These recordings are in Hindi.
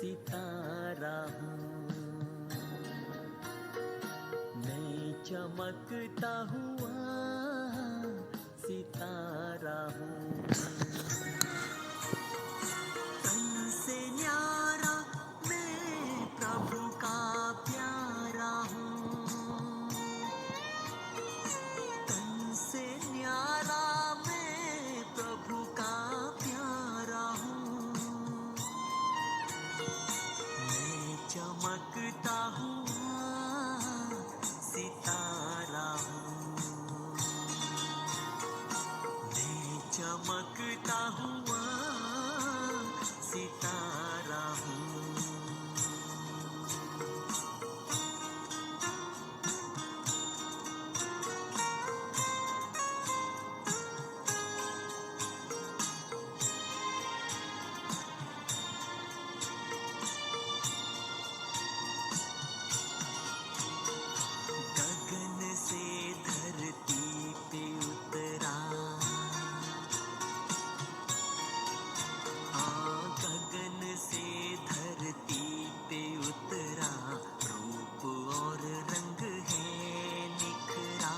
सितारा हूँ, मैं चमकता हुआ सितारा हूँ। तन से न्यारा मैं प्रभु का प्यारा हूँ, तन से न्यारा मैं प्रभु का प्यारा हूँ। मैं चमकता हुआ सितारा हूँ, मैं चमकता हुआ सितारा हूँ। गगन से धरती पे उतरा, हाँ गगन से धरती पे उतरा, रूप और रंग है निखरा।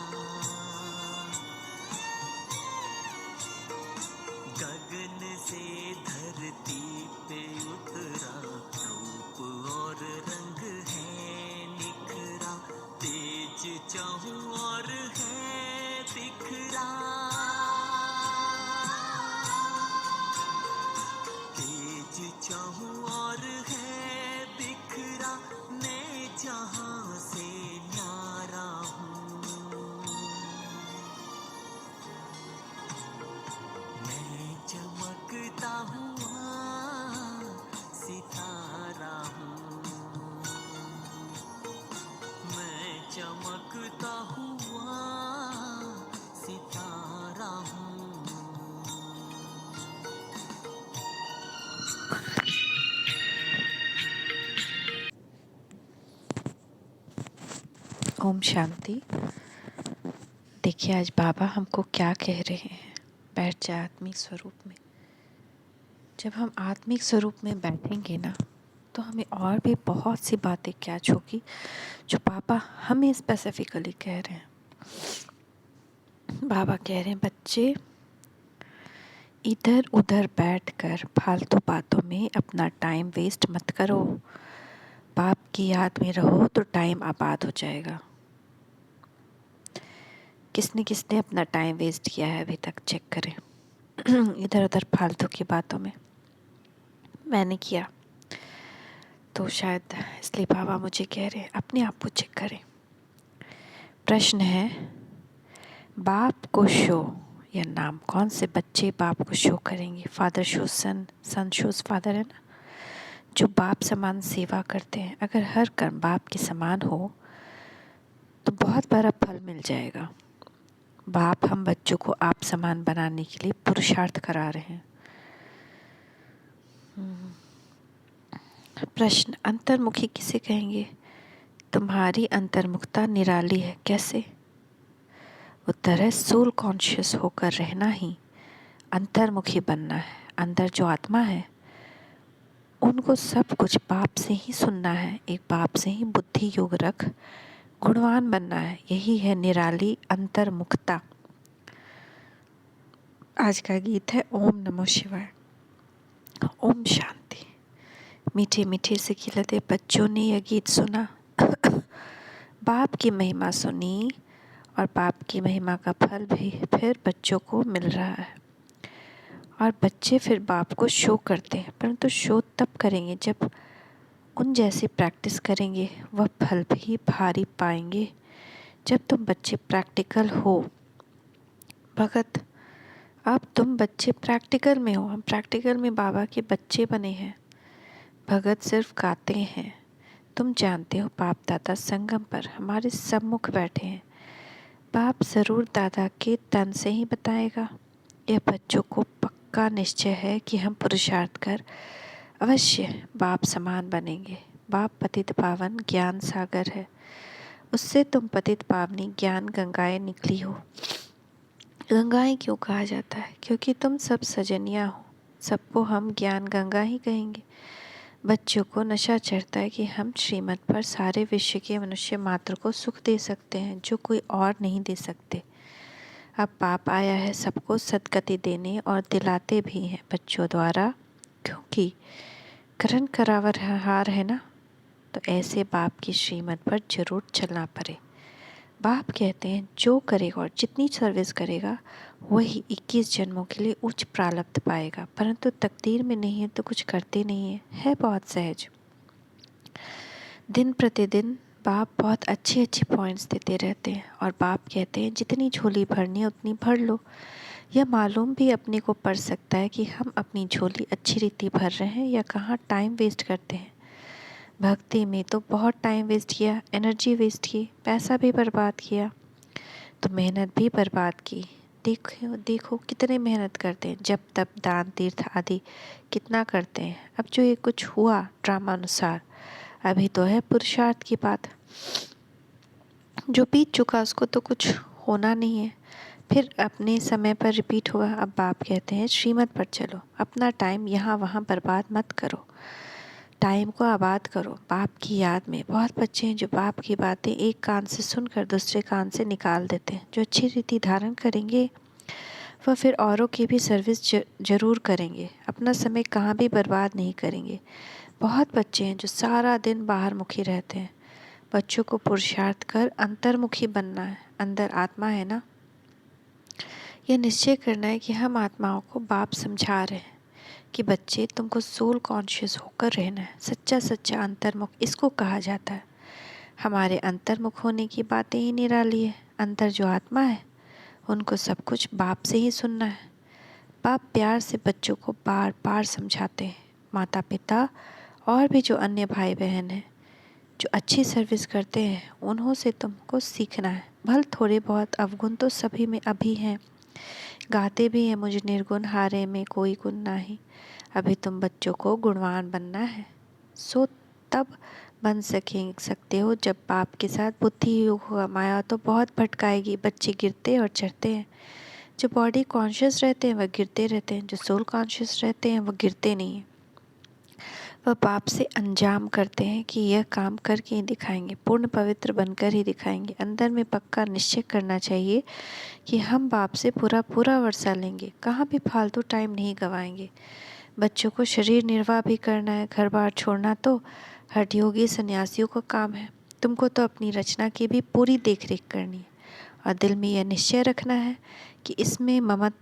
गगन से धरती पे उतरा, रूप और रंग है निखरा, तेज चाहूं और है बिखरा, तेज चाहूं और है बिखरा, मैं जहां से न्यारा हूँ। मैं चमकता हुआ सितारा हूँ, मैं चमकता हुआ सितारा हूँ। ओम शांति। देखिए आज बाबा हमको क्या कह रहे हैं, बैठ जाए आत्मिक स्वरूप में। जब हम आत्मिक स्वरूप में बैठेंगे ना तो हमें और भी बहुत सी बातें कैच होगी जो बाबा हमें स्पेसिफिकली कह रहे हैं। बाबा कह रहे हैं बच्चे इधर उधर बैठकर फालतू बातों में अपना टाइम वेस्ट मत करो। बाप की याद में रहो तो टाइम आबाद हो जाएगा। किसने किसने अपना टाइम वेस्ट किया है अभी तक, चेक करें। इधर उधर फालतू की बातों में मैंने किया तो शायद इसलिए बाबा मुझे कह रहे हैं अपने आप को चेक करें। प्रश्न है, बाप को शो या नाम, कौन से बच्चे बाप को शो करेंगे? फादर शोज सन, सन शोज फादर, है ना। जो बाप समान सेवा करते हैं, अगर हर कर्म बाप के समान हो तो बहुत बड़ा फल मिल जाएगा। बाप हम बच्चों को आप समान बनाने के लिए पुरुषार्थ करा रहे हैं। प्रश्न, अंतर्मुखी किसे कहेंगे? तुम्हारी अंतर्मुखता निराली है, कैसे? उत्तर है, सोल कॉन्शियस होकर रहना ही अंतर्मुखी बनना है। अंदर जो आत्मा है उनको सब कुछ बाप से ही सुनना है, एक बाप से ही बुद्धि योग रख गुणवान बनना है। यही है निराली अंतर्मुखता। आज का गीत है ओम नमो शिवाय। ओम शांति। मीठे मीठे से खिलते बच्चों ने यह गीत सुना, बाप की महिमा सुनी और बाप की महिमा का फल भी फिर बच्चों को मिल रहा है। और बच्चे फिर बाप को शो करते हैं, परंतु शो तब करेंगे जब उन जैसी प्रैक्टिस करेंगे, वह फल भी भारी पाएंगे। जब तुम बच्चे प्रैक्टिकल हो भगत, अब तुम बच्चे प्रैक्टिकल में हो, हम प्रैक्टिकल में बाबा के बच्चे बने हैं। भगत सिर्फ गाते हैं। तुम जानते हो बाप दादा संगम पर हमारे सम्मुख बैठे हैं। बाप ज़रूर दादा के तन से ही बताएगा। यह बच्चों को पक्का निश्चय है कि हम पुरुषार्थ कर अवश्य बाप समान बनेंगे। बाप पतित पावन ज्ञान सागर है, उससे तुम पतित पावनी ज्ञान गंगाएं निकली हो। गंगाएं क्यों कहा जाता है? क्योंकि तुम सब सजनिया हो, सबको हम ज्ञान गंगा ही कहेंगे। बच्चों को नशा चढ़ता है कि हम श्रीमत पर सारे विश्व के मनुष्य मात्र को सुख दे सकते हैं जो कोई और नहीं दे सकते। अब पाप आया है सबको सद्गति देने और दिलाते भी हैं बच्चों द्वारा, क्योंकि करण करावर हार है ना, तो ऐसे बाप की श्रीमत पर जरूर चलना पड़े। बाप कहते हैं जो करेगा और जितनी सर्विस करेगा वही 21 जन्मों के लिए उच्च प्रारब्ध पाएगा, परंतु तकदीर में नहीं है तो कुछ करते नहीं है बहुत सहज। दिन प्रतिदिन बाप बहुत अच्छे अच्छे पॉइंट्स देते रहते हैं और बाप कहते हैं जितनी झोली भरनी है उतनी भर लो। यह मालूम भी अपने को पड़ सकता है कि हम अपनी झोली अच्छी रीति भर रहे हैं या कहाँ टाइम वेस्ट करते हैं। भक्ति में तो बहुत टाइम वेस्ट किया, एनर्जी वेस्ट की, पैसा भी बर्बाद किया, तो मेहनत भी बर्बाद की। देखो देखो कितने मेहनत करते हैं, जब तब दान तीर्थ आदि कितना करते हैं। अब जो ये कुछ हुआ ड्रामा अनुसार, अभी तो है पुरुषार्थ की बात, जो बीत चुका उसको तो कुछ होना नहीं है, फिर अपने समय पर रिपीट होगा। अब बाप कहते हैं श्रीमत पर चलो, अपना टाइम यहाँ वहाँ बर्बाद मत करो, टाइम को आबाद करो बाप की याद में। बहुत बच्चे हैं जो बाप की बातें एक कान से सुनकर दूसरे कान से निकाल देते हैं। जो अच्छी रीति धारण करेंगे वह फिर औरों की भी सर्विस जरूर करेंगे, अपना समय कहाँ भी बर्बाद नहीं करेंगे। बहुत बच्चे हैं जो सारा दिन बाहर मुखी रहते हैं। बच्चों को पुरुषार्थ कर अंतर्मुखी बनना है। अंदर आत्मा है ना, यह निश्चय करना है कि हम आत्माओं को बाप समझा रहे हैं कि बच्चे तुमको सोल कॉन्शियस होकर रहना है। सच्चा सच्चा अंतर्मुख इसको कहा जाता है। हमारे अंतर्मुख होने की बातें ही निराली है। अंदर जो आत्मा है उनको सब कुछ बाप से ही सुनना है। बाप प्यार से बच्चों को बार बार समझाते हैं। माता पिता और भी जो अन्य भाई बहन हैं जो अच्छी सर्विस करते हैं उन्हों से तुमको सीखना है। भल थोड़े बहुत अवगुण तो सभी में अभी हैं, गाते भी हैं मुझे निर्गुण हारे में कोई गुण नाही। अभी तुम बच्चों को गुणवान बनना है, सो तब बन सकते हो जब बाप के साथ बुद्धि योग होगा। माया तो बहुत भटकाएगी, बच्चे गिरते और चढ़ते हैं। जो बॉडी कॉन्शियस रहते हैं वह गिरते रहते हैं, जो सोल कॉन्शियस रहते हैं वह गिरते नहीं हैं। वह बाप से अंजाम करते हैं कि यह काम करके ही दिखाएंगे, पूर्ण पवित्र बनकर ही दिखाएंगे। अंदर में पक्का निश्चय करना चाहिए कि हम बाप से पूरा पूरा वर्षा लेंगे, कहाँ भी फालतू टाइम नहीं गवाएंगे। बच्चों को शरीर निर्वाह भी करना है, घर बार छोड़ना तो हठयोगी सन्यासियों का काम है। तुमको तो अपनी रचना की भी पूरी देखरेख करनी है और दिल में यह निश्चय रखना है कि इसमें ममत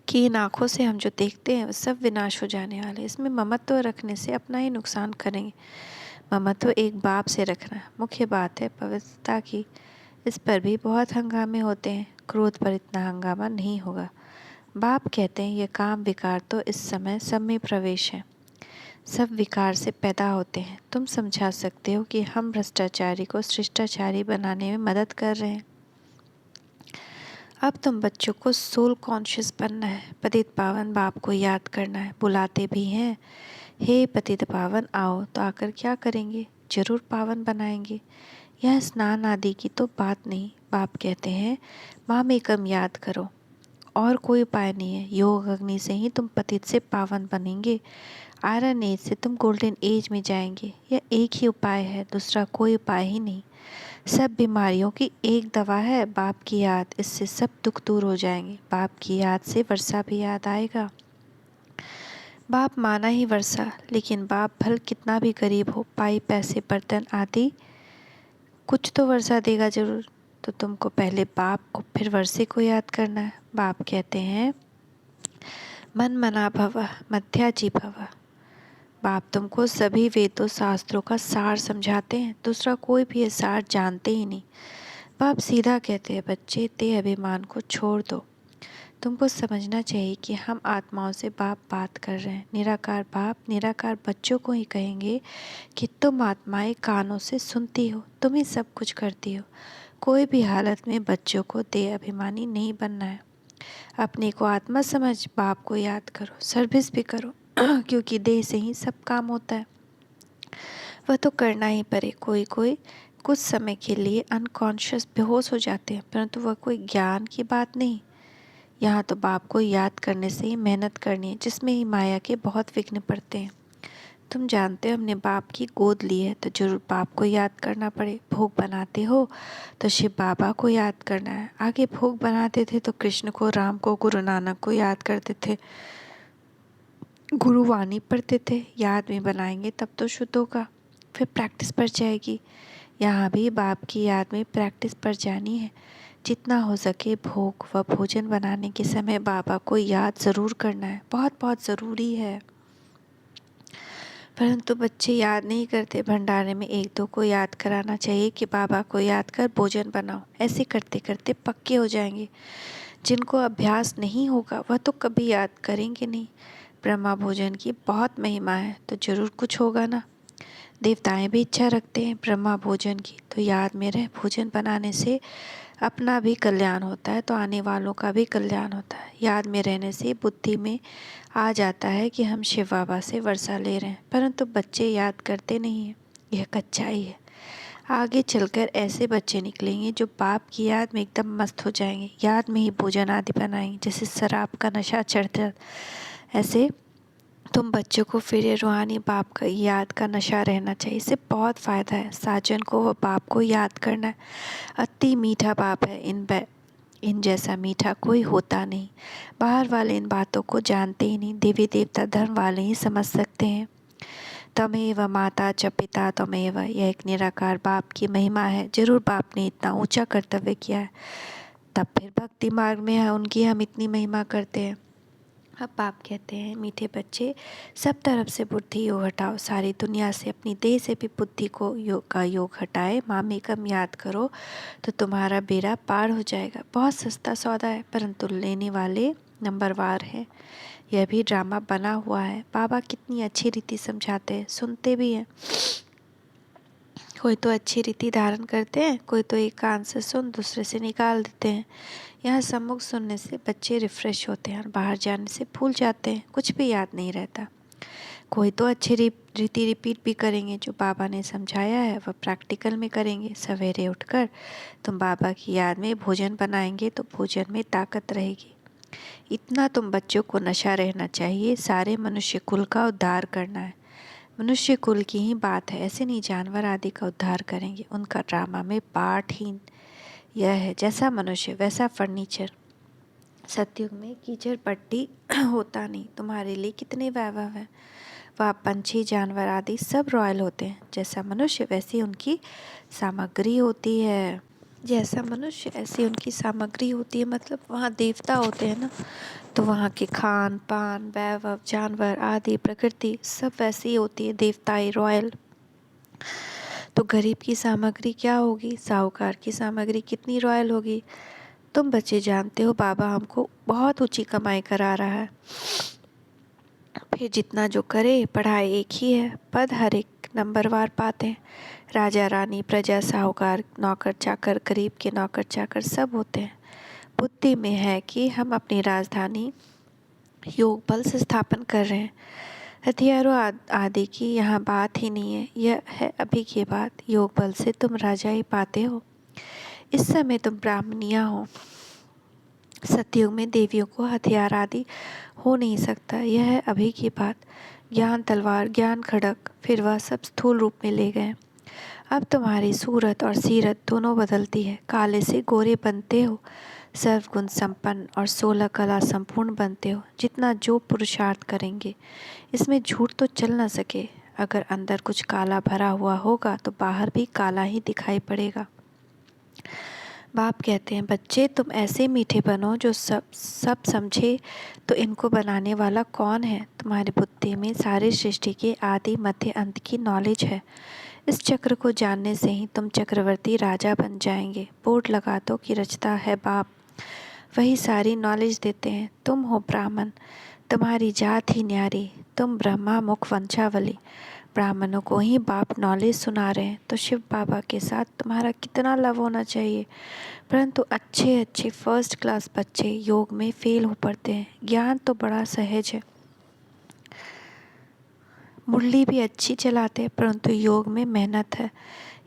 कि इन आँखों से हम जो देखते हैं वो सब विनाश हो जाने वाले। इसमें ममत्व रखने से अपना ही नुकसान करेंगे। ममत्व एक बाप से रखना मुख्य बात है पवित्रता की। इस पर भी बहुत हंगामे होते हैं, क्रोध पर इतना हंगामा नहीं होगा। बाप कहते हैं ये काम विकार तो इस समय सब में प्रवेश है, सब विकार से पैदा होते हैं। तुम समझा सकते हो कि हम भ्रष्टाचारी को शिष्टाचारी बनाने में मदद कर रहे हैं। अब तुम बच्चों को सोल कॉन्शियस बनना है, पतित पावन बाप को याद करना है। बुलाते भी हैं, हे पतित पावन आओ, तो आकर क्या करेंगे, जरूर पावन बनाएंगे। यह स्नान आदि की तो बात नहीं। बाप कहते हैं मामेकम याद करो, और कोई उपाय नहीं है। योग अग्नि से ही तुम पतित से पावन बनेंगे, आयरन एज से तुम गोल्डन एज में जाएंगे। यह एक ही उपाय है, दूसरा कोई उपाय ही नहीं। सब बीमारियों की एक दवा है, बाप की याद, इससे सब दुख दूर हो जाएंगे। बाप की याद से वर्षा भी याद आएगा। बाप माना ही वर्षा, लेकिन बाप भल कितना भी गरीब हो, पाई पैसे बर्तन आदि कुछ तो वर्षा देगा जरूर। तो तुमको पहले बाप को फिर वर्षे को याद करना है। बाप कहते हैं मन मना भव मध्याजी भव। बाप तुमको सभी वेदों शास्त्रों का सार समझाते हैं, दूसरा कोई भी ये सार जानते ही नहीं। बाप सीधा कहते हैं बच्चे ते अभिमान को छोड़ दो। तुमको समझना चाहिए कि हम आत्माओं से बाप बात कर रहे हैं। निराकार बाप निराकार बच्चों को ही कहेंगे कि तुम आत्माएं कानों से सुनती हो, तुम ही सब कुछ करती हो। कोई भी हालत में बच्चों को देह अभिमानी नहीं बनना है। अपने को आत्मा समझ बाप को याद करो, सर्विस भी करो क्योंकि देह से ही सब काम होता है, वह तो करना ही पड़े। कोई कोई कुछ समय के लिए अनकॉन्शियस बेहोश हो जाते हैं, परंतु वह कोई ज्ञान की बात नहीं। यहाँ तो बाप को याद करने से ही मेहनत करनी है, जिसमें ही माया के बहुत विघ्न पड़ते हैं। तुम जानते हो हमने बाप की गोद ली है तो जरूर बाप को याद करना पड़े। भोग बनाते हो तो शिव बाबा को याद करना है। आगे भोग बनाते थे तो कृष्ण को, राम को, गुरु नानक को याद करते थे, गुरुवाणी पढ़ते थे। याद में बनाएंगे तब तो शुद्ध होगा, फिर प्रैक्टिस बढ़ जाएगी। यहाँ भी बाप की याद में प्रैक्टिस बढ़ जानी है। जितना हो सके भोग व भोजन बनाने के समय बाबा को याद ज़रूर करना है, बहुत बहुत ज़रूरी है। परंतु बच्चे याद नहीं करते। भंडारे में एक दो को याद कराना चाहिए कि बाबा को याद कर भोजन बनाओ। ऐसे करते करते पक्के हो जाएंगे। जिनको अभ्यास नहीं होगा वह तो कभी याद करेंगे नहीं। ब्रह्मा भोजन की बहुत महिमा है तो जरूर कुछ होगा ना। देवताएं भी इच्छा रखते हैं ब्रह्मा भोजन की, तो याद में रह भोजन बनाने से अपना भी कल्याण होता है तो आने वालों का भी कल्याण होता है। याद में रहने से बुद्धि में आ जाता है कि हम शिव बाबा से वर्षा ले रहे हैं, परंतु बच्चे याद करते नहीं हैं। यह कच्चाई है। आगे चलकर ऐसे बच्चे निकलेंगे जो बाप की याद में एकदम मस्त हो जाएंगे। याद में ही भोजन आदि बनाएंगे। जैसे शराब का नशा चढ़ता, ऐसे तुम बच्चों को फिर ये रूहानी बाप का याद का नशा रहना चाहिए। इससे बहुत फ़ायदा है। साजन को व बाप को याद करना है। अति मीठा बाप है, इन जैसा मीठा कोई होता नहीं। बाहर वाले इन बातों को जानते ही नहीं। देवी देवता धर्म वाले ही समझ सकते हैं। तमेव माता च पिता तमेव, यह एक निराकार बाप की महिमा है। जरूर बाप ने इतना ऊंचा कर्तव्य किया है, तब फिर भक्ति मार्ग में है उनकी हम इतनी महिमा करते हैं। अब बाप कहते हैं, मीठे बच्चे सब तरफ से बुद्धि योग हटाओ। सारी दुनिया से, अपनी देह से भी बुद्धि को योग हटाए मामेकम याद करो तो तुम्हारा बेड़ा पार हो जाएगा। बहुत सस्ता सौदा है, परंतु लेने वाले नंबरवार हैं। यह भी ड्रामा बना हुआ है। बाबा कितनी अच्छी रीति समझाते हैं, सुनते भी हैं। कोई तो अच्छी रीति धारण करते हैं, कोई तो एक कान से सुन दूसरे से निकाल देते हैं। यहाँ सम्मुख सुनने से बच्चे रिफ़्रेश होते हैं और बाहर जाने से भूल जाते हैं, कुछ भी याद नहीं रहता। कोई तो अच्छी रीति रिपीट भी करेंगे। जो बाबा ने समझाया है वह प्रैक्टिकल में करेंगे। सवेरे उठकर तुम बाबा की याद में भोजन बनाएंगे तो भोजन में ताकत रहेगी। इतना तुम बच्चों को नशा रहना चाहिए। सारे मनुष्य कुल का उद्धार करना है। मनुष्य कुल की ही बात है, ऐसे नहीं जानवर आदि का उद्धार करेंगे। उनका ड्रामा में पार्ट ही यह है, जैसा मनुष्य वैसा फर्नीचर। सतयुग में कीचड़ पट्टी होता नहीं। तुम्हारे लिए कितने वैभव हैं। वह पंछी जानवर आदि सब रॉयल होते हैं। जैसा मनुष्य वैसी उनकी सामग्री होती है। जैसा मनुष्य ऐसी उनकी सामग्री होती है, मतलब वहाँ देवता होते हैं ना, तो वहाँ के खान पान वैभव जानवर आदि प्रकृति सब वैसी ही होती है, देवताई रॉयल। तो गरीब की सामग्री क्या होगी, साहूकार की सामग्री कितनी रॉयल होगी। तुम बच्चे जानते हो बाबा हमको बहुत ऊंची कमाई करा रहा है। फिर जितना जो करे, पढ़ाई एक ही है, पद हर एक नंबरवार पाते हैं। राजा रानी प्रजा साहूकार नौकर चाकर गरीब के नौकर चाकर सब होते हैं। बुद्धि में है कि हम अपनी राजधानी योग बल से स्थापन कर रहे हैं। हथियारों आदि की यहाँ बात ही नहीं है। यह है अभी की बात। योग बल से तुम राजा ही पाते हो। इस समय तुम ब्राह्मणिया हो। सतयुग में देवियों को हथियार आदि हो नहीं सकता। यह है अभी की बात। ज्ञान तलवार, ज्ञान खड़क, फिर वह सब स्थूल रूप में ले गए। अब तुम्हारी सूरत और सीरत दोनों बदलती है। काले से गोरे बनते हो, सर्वगुण संपन्न और 16 कला संपूर्ण बनते हो। जितना जो पुरुषार्थ करेंगे, इसमें झूठ तो चल न सके। अगर अंदर कुछ काला भरा हुआ होगा तो बाहर भी काला ही दिखाई पड़ेगा। बाप कहते हैं, बच्चे तुम ऐसे मीठे बनो जो सब समझे तो इनको बनाने वाला कौन है। तुम्हारी बुद्धि में सारी सृष्टि के आदि मध्य अंत की नॉलेज है। इस चक्र को जानने से ही तुम चक्रवर्ती राजा बन जाएंगे। बोर्ड लगा दो कि रचता है बाप, वही सारी नॉलेज देते हैं। तुम हो ब्राह्मण, तुम्हारी जात ही न्यारी। तुम ब्रह्मा मुख वंशावली, ब्राह्मणों को ही बाप नॉलेज सुना रहे हैं। तो शिव बाबा के साथ तुम्हारा कितना लव होना चाहिए। परंतु अच्छे अच्छे फर्स्ट क्लास बच्चे योग में फेल हो पड़ते हैं। ज्ञान तो बड़ा सहज है, मुरली भी अच्छी चलाते हैं, परंतु योग में मेहनत है।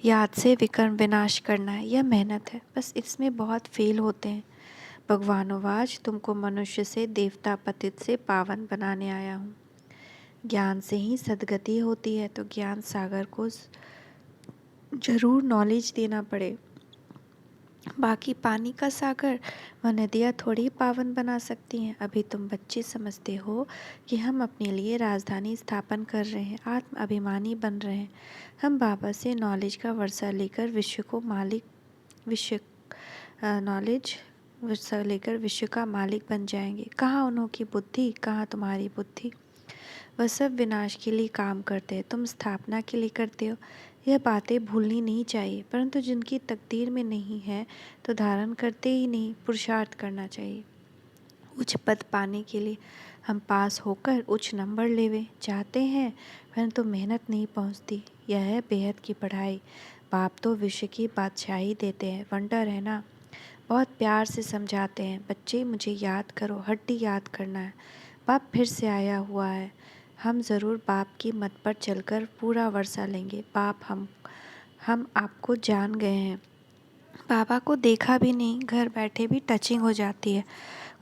याद से विकर्म विनाश करना है, यह मेहनत है, बस इसमें बहुत फेल होते हैं। भगवानोवाज, तुमको मनुष्य से देवता पतित से पावन बनाने आया हूँ। ज्ञान से ही सद्गति होती है, तो ज्ञान सागर को जरूर नॉलेज देना पड़े। बाकी पानी का सागर व नदियाँ थोड़ी पावन बना सकती हैं। अभी तुम बच्चे समझते हो कि हम अपने लिए राजधानी स्थापन कर रहे हैं, आत्म अभिमानी बन रहे हैं। हम बाबा से नॉलेज का वर्षा लेकर विश्व का मालिक बन जाएंगे। कहाँ उन्हों की बुद्धि, कहाँ तुम्हारी बुद्धि। वह सब विनाश के लिए काम करते हैं, तुम स्थापना के लिए करते हो। यह बातें भूलनी नहीं चाहिए, परंतु जिनकी तकदीर में नहीं है तो धारण करते ही नहीं, पुरुषार्थ करना चाहिए। उच्च पद पाने के लिए हम पास होकर उच्च नंबर लेवे चाहते हैं, परंतु मेहनत नहीं पहुंचती। यह है बेहद की पढ़ाई। बाप तो विश्व की बादशाही देते हैं, वंडर है ना। बहुत प्यार से समझाते हैं, बच्चे मुझे याद करो, हड्डी याद करना है। बाप फिर से आया हुआ है, हम ज़रूर बाप की मत पर चलकर पूरा वर्षा लेंगे। बाप हम आपको जान गए हैं, बाबा को देखा भी नहीं, घर बैठे भी टचिंग हो जाती है।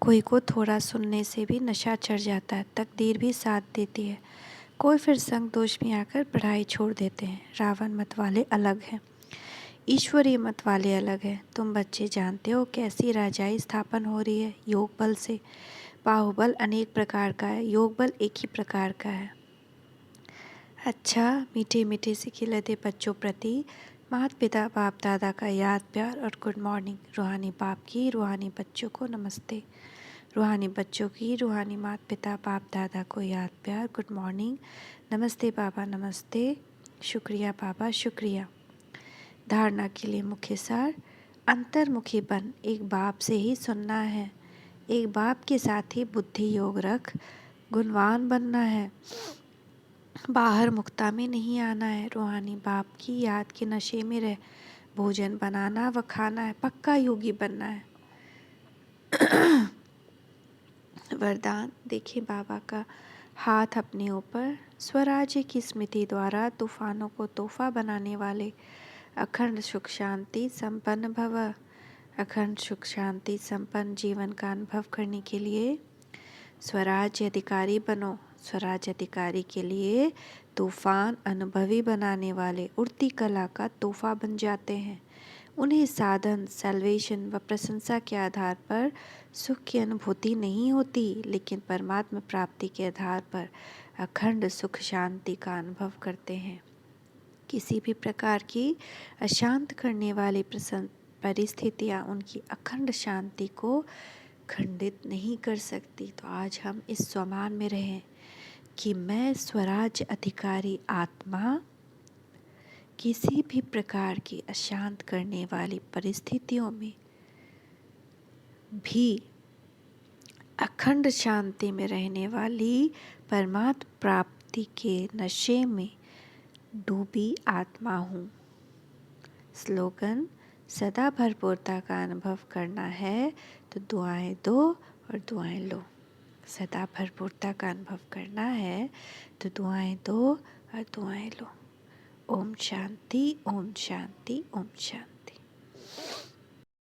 कोई को थोड़ा सुनने से भी नशा चढ़ जाता है, तकदीर भी साथ देती है। कोई फिर संग दोष में आकर पढ़ाई छोड़ देते हैं। रावण मत वाले अलग हैं, ईश्वरीय मत वाले अलग हैं। तुम बच्चे जानते हो कैसी राजाई स्थापन हो रही है, योग बल से। बाहुबल अनेक प्रकार का है, योग बल एक ही प्रकार का है। अच्छा, मीठे मीठे से खिलते बच्चों प्रति माता पिता बाप दादा का याद प्यार और गुड मॉर्निंग। रूहानी बाप की रूहानी बच्चों को नमस्ते। रूहानी बच्चों की रूहानी माता पिता बाप दादा को याद प्यार गुड मॉर्निंग। नमस्ते बाबा, नमस्ते। शुक्रिया बाबा, शुक्रिया। धारणा के लिए मुख्य सार, अंतर्मुखी बन, एक बाप से ही सुनना है। एक बाप के साथ ही बुद्धि योग रख, गुणवान बनना है। बाहर मुक्ता में नहीं आना है। रूहानी बाप की याद के नशे में रह, भोजन बनाना व खाना है, पक्का योगी बनना है। वरदान देखिए बाबा का हाथ अपने ऊपर, स्वराज्य की स्मृति द्वारा तूफानों को तोहफा बनाने वाले अखंड सुख शांति संपन्न भव। अखंड सुख शांति संपन्न जीवन का अनुभव करने के लिए स्वराज्य अधिकारी बनो। स्वराज्य अधिकारी के लिए तूफान अनुभवी बनाने वाले उड़ती कला का तोहफा बन जाते हैं। उन्हें साधन, सैल्वेशन व प्रशंसा के आधार पर सुख की अनुभूति नहीं होती, लेकिन परमात्मा प्राप्ति के आधार पर अखंड सुख शांति का अनुभव करते हैं। किसी भी प्रकार की अशांत करने वाली परिस्थितियाँ उनकी अखंड शांति को खंडित नहीं कर सकती। तो आज हम इस स्वमान में रहें कि मैं स्वराज्य अधिकारी आत्मा किसी भी प्रकार की अशांत करने वाली परिस्थितियों में भी अखंड शांति में रहने वाली परमात्मा प्राप्ति के नशे में डूबी आत्मा हूँ। स्लोगन, सदा भरपूरता का अनुभव करना है तो दुआएं दो और दुआएं लो। सदा भरपूरता का अनुभव करना है तो दुआएं दो और दुआएं लो। ओम शांति, ओम शांति, ओम शांति।